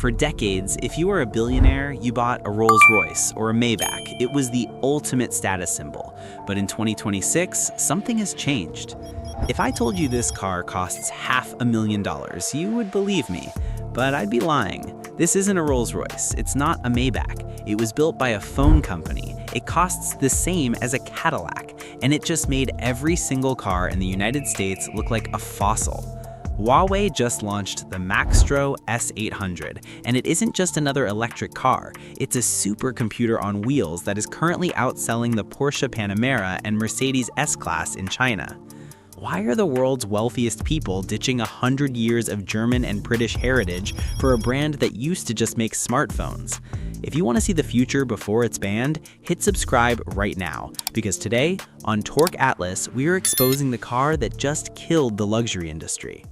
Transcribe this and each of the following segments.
For decades, if you were a billionaire, you bought a Rolls-Royce or a Maybach. It was the ultimate status symbol. But in 2026, something has changed. If I told you this car costs $500,000, you would believe me. But I'd be lying. This isn't a Rolls-Royce. It's not a Maybach. It was built by a phone company. It costs the same as a Cadillac, and it just made every single car in the United States look like a fossil. Huawei just launched the Maextro S800, and it isn't just another electric car. It's a supercomputer on wheels that is currently outselling the Porsche Panamera and Mercedes S-Class in China. Why are the world's wealthiest people ditching 100 years of German and British heritage for a brand that used to just make smartphones? If you want to see the future before it's banned, hit subscribe right now, because today, on Torque Atlas, we are exposing the car that just killed the luxury industry.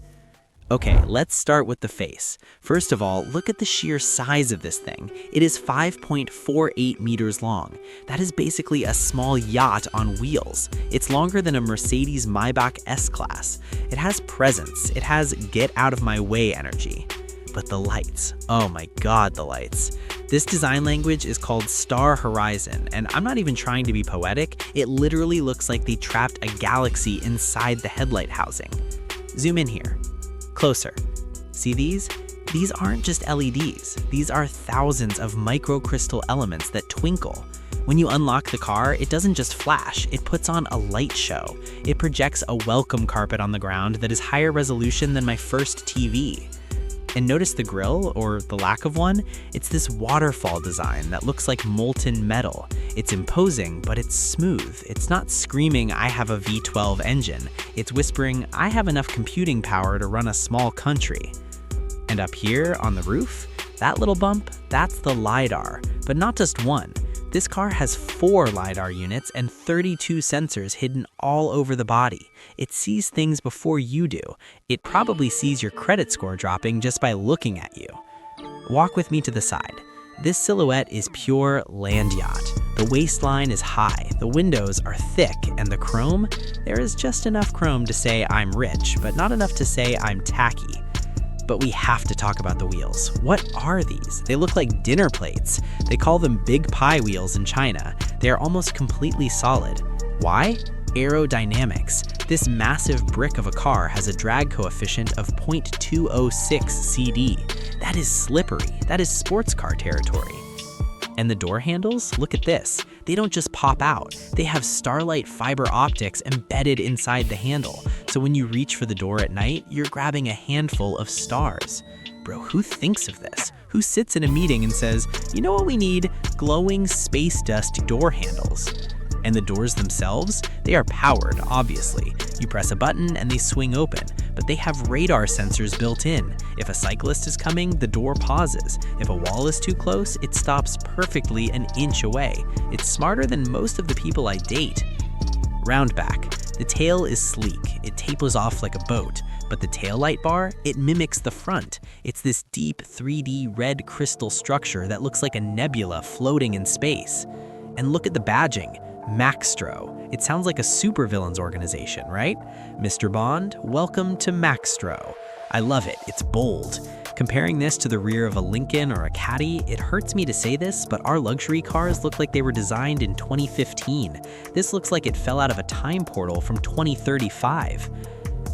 Okay, let's start with the face. First of all, look at the sheer size of this thing. It is 5.48 meters long. That is basically a small yacht on wheels. It's longer than a Mercedes-Maybach S-Class. It has presence. It has get-out-of-my-way energy. But the lights, oh my god, the lights. This design language is called Star Horizon, and I'm not even trying to be poetic. It literally looks like they trapped a galaxy inside the headlight housing. Zoom in here. Closer. See these? These aren't just LEDs. These are thousands of microcrystal elements that twinkle. When you unlock the car, it doesn't just flash, it puts on a light show. It projects a welcome carpet on the ground that is higher resolution than my first TV. And notice the grille, or the lack of one? It's this waterfall design that looks like molten metal. It's imposing, but it's smooth. It's not screaming, I have a V12 engine. It's whispering, I have enough computing power to run a small country. And up here on the roof, that little bump, that's the LiDAR, but not just one. This car has 4 LiDAR units and 32 sensors hidden all over the body. It sees things before you do. It probably sees your credit score dropping just by looking at you. Walk with me to the side. This silhouette is pure land yacht. The waistline is high, the windows are thick, and the chrome? There is just enough chrome to say I'm rich, but not enough to say I'm tacky. But we have to talk about the wheels. What are these? They look like dinner plates. They call them big pie wheels in China. They are almost completely solid. Why? Aerodynamics. This massive brick of a car has a drag coefficient of 0.206 CD. That is slippery. That is sports car territory. And the door handles? Look at this. They don't just pop out. They have starlight fiber optics embedded inside the handle. So when you reach for the door at night, you're grabbing a handful of stars. Bro, who thinks of this? Who sits in a meeting and says, you know what we need? Glowing space dust door handles. And the doors themselves? They are powered, obviously. You press a button and they swing open, but they have radar sensors built in. If a cyclist is coming, the door pauses. If a wall is too close, it stops perfectly an inch away. It's smarter than most of the people I date. Round back. The tail is sleek. It tapers off like a boat. But the taillight bar, it mimics the front. It's this deep 3D red crystal structure that looks like a nebula floating in space. And look at the badging. Maextro. It sounds like a supervillains organization, right? Mr. Bond, welcome to Maextro. I love it. It's bold. Comparing this to the rear of a Lincoln or a Caddy, it hurts me to say this, but our luxury cars look like they were designed in 2015. This looks like it fell out of a time portal from 2035.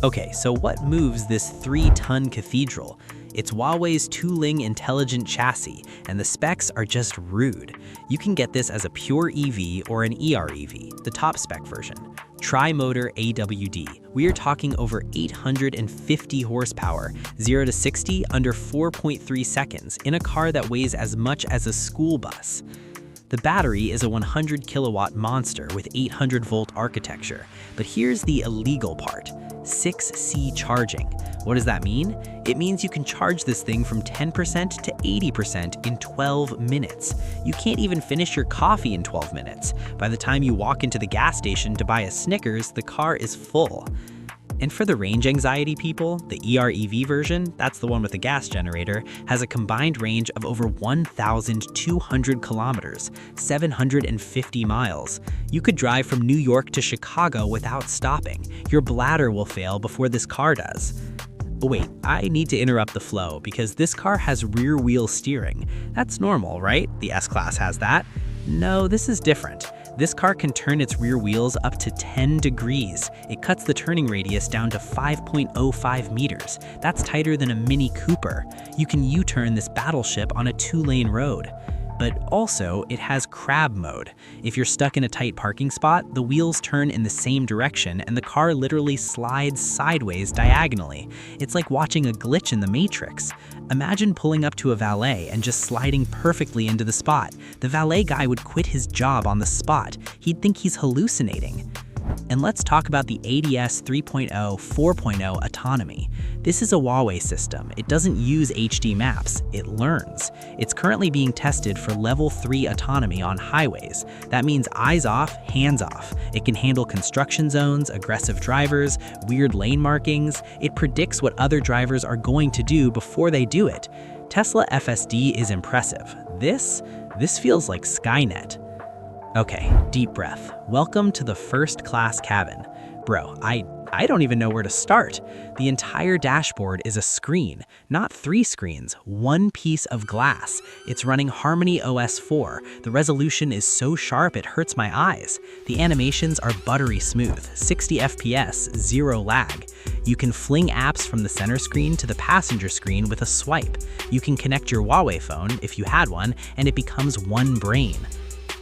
Okay, so what moves this 3-ton cathedral? It's Huawei's Tuling intelligent chassis, and the specs are just rude. You can get this as a pure EV or an EREV, the top spec version. Tri-motor AWD. We are talking over 850 horsepower, 0 to 60 under 4.3 seconds, in a car that weighs as much as a school bus. The battery is a 100 kilowatt monster with 800 volt architecture. But here's the illegal part. 6C charging. What does that mean? It means you can charge this thing from 10% to 80% in 12 minutes. You can't even finish your coffee in 12 minutes. By the time you walk into the gas station to buy a Snickers, the car is full. And for the range anxiety people, the EREV version, that's the one with the gas generator, has a combined range of over 1,200 kilometers, 750 miles. You could drive from New York to Chicago without stopping. Your bladder will fail before this car does. Oh wait, I need to interrupt the flow because this car has rear wheel steering. That's normal, right? The S-Class has that. No, this is different. This car can turn its rear wheels up to 10 degrees. It cuts the turning radius down to 5.05 meters. That's tighter than a Mini Cooper. You can U-turn this battleship on a 2-lane road. But also, it has crab mode. If you're stuck in a tight parking spot, the wheels turn in the same direction and the car literally slides sideways diagonally. It's like watching a glitch in the Matrix. Imagine pulling up to a valet and just sliding perfectly into the spot. The valet guy would quit his job on the spot. He'd think he's hallucinating. And let's talk about the ADS 3.0 4.0 autonomy. This is a Huawei system. It doesn't use HD maps, it learns. It's currently being tested for level 3 autonomy on highways. That means eyes off, hands off. It can handle construction zones, aggressive drivers, weird lane markings. It predicts what other drivers are going to do before they do it. Tesla FSD is impressive. This feels like Skynet. Okay, deep breath. Welcome to the first class cabin. Bro, I don't even know where to start. The entire dashboard is a screen, not 3 screens, one piece of glass. It's running Harmony OS 4. The resolution is so sharp it hurts my eyes. The animations are buttery smooth, 60 FPS, 0 lag. You can fling apps from the center screen to the passenger screen with a swipe. You can connect your Huawei phone, if you had one, and it becomes one brain.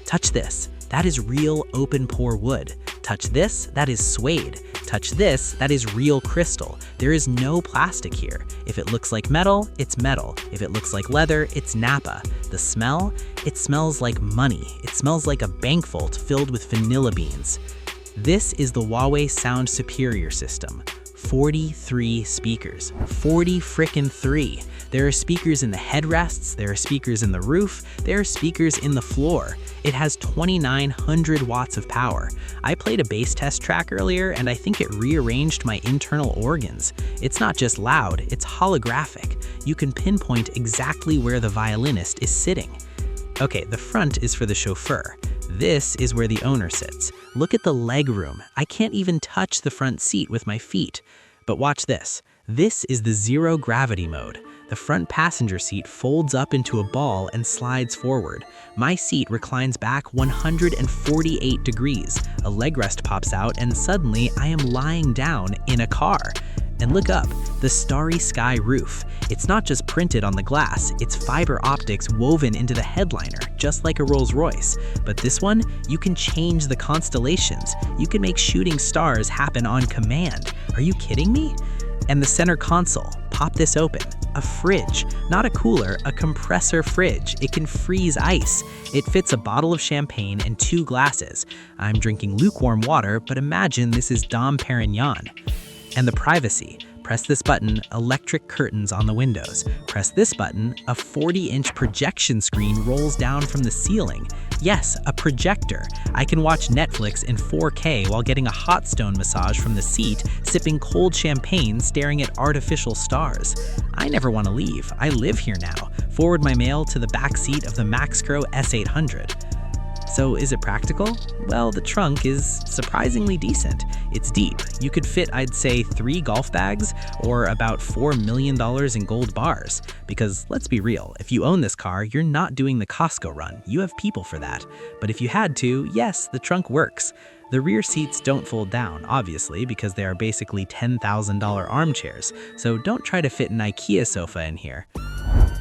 Touch this. That is real open pore wood. Touch this, that is suede. Touch this, that is real crystal. There is no plastic here. If it looks like metal, it's metal. If it looks like leather, it's Napa. The smell? It smells like money. It smells like a bank vault filled with vanilla beans. This is the Huawei Sound Superior system. 43 speakers. 40 frickin' 3. There are speakers in the headrests, there are speakers in the roof, there are speakers in the floor. It has 2,900 watts of power. I played a bass test track earlier and I think it rearranged my internal organs. It's not just loud, it's holographic. You can pinpoint exactly where the violinist is sitting. Okay, the front is for the chauffeur. This is where the owner sits. Look at the leg room. I can't even touch the front seat with my feet. But watch this. This is the zero gravity mode. The front passenger seat folds up into a ball and slides forward. My seat reclines back 148 degrees. A leg rest pops out and suddenly I am lying down in a car. And look up, the Starry Sky roof. It's not just printed on the glass, it's fiber optics woven into the headliner, just like a Rolls-Royce. But this one, you can change the constellations. You can make shooting stars happen on command. Are you kidding me? And the center console, pop this open. A fridge, not a cooler, a compressor fridge. It can freeze ice. It fits a bottle of champagne and 2 glasses. I'm drinking lukewarm water, but imagine this is Dom Perignon. And the privacy. Press this button, electric curtains on the windows. Press this button, a 40-inch projection screen rolls down from the ceiling. Yes, a projector. I can watch Netflix in 4K while getting a hot stone massage from the seat, sipping cold champagne, staring at artificial stars. I never want to leave. I live here now. Forward my mail to the back seat of the Maextro S800. So is it practical? Well, the trunk is surprisingly decent. It's deep. You could fit, I'd say, 3 golf bags or about $4 million in gold bars. Because let's be real, if you own this car, you're not doing the Costco run. You have people for that. But if you had to, yes, the trunk works. The rear seats don't fold down, obviously, because they are basically $10,000 armchairs. So don't try to fit an IKEA sofa in here.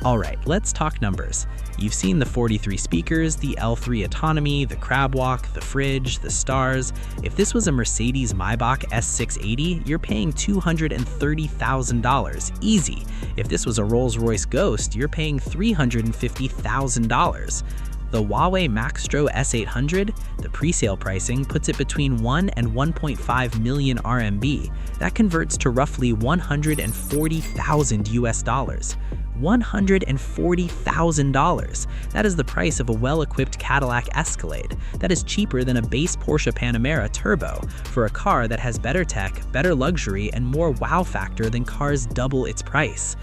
Alright, let's talk numbers. You've seen the 43 speakers, the L3 autonomy, the crab walk, the fridge, the stars. If this was a Mercedes-Maybach S680, you're paying $230,000, easy. If this was a Rolls-Royce Ghost, you're paying $350,000. The Huawei Maextro S800, the pre-sale pricing puts it between 1 and 1.5 million RMB. That converts to roughly 140,000 US dollars. $140,000. That is the price of a well-equipped Cadillac Escalade. That is cheaper than a base Porsche Panamera Turbo for a car that has better tech, better luxury, and more wow factor than cars double its price.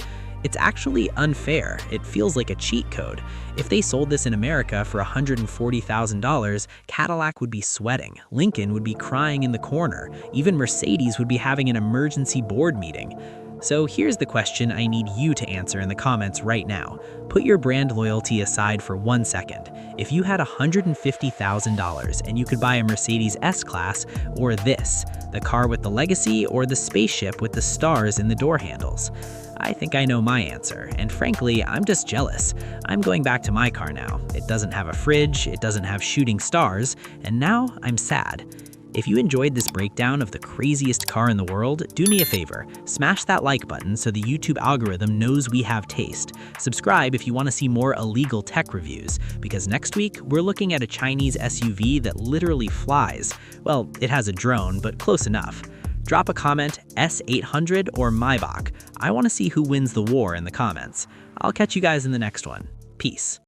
It's actually unfair. It feels like a cheat code. If they sold this in America for $140,000, Cadillac would be sweating, Lincoln would be crying in the corner, even Mercedes would be having an emergency board meeting. So here's the question I need you to answer in the comments right now. Put your brand loyalty aside for 1 second. If you had $150,000 and you could buy a Mercedes S-Class or this, the car with the legacy or the spaceship with the stars in the door handles? I think I know my answer, and frankly, I'm just jealous. I'm going back to my car now. It doesn't have a fridge, it doesn't have shooting stars, and now I'm sad. If you enjoyed this breakdown of the craziest car in the world, do me a favor, smash that like button so the YouTube algorithm knows we have taste. Subscribe if you want to see more illegal tech reviews, because next week we're looking at a Chinese SUV that literally flies. Well, it has a drone, but close enough. Drop a comment, S800 or Maybach. I want to see who wins the war in the comments. I'll catch you guys in the next one. Peace.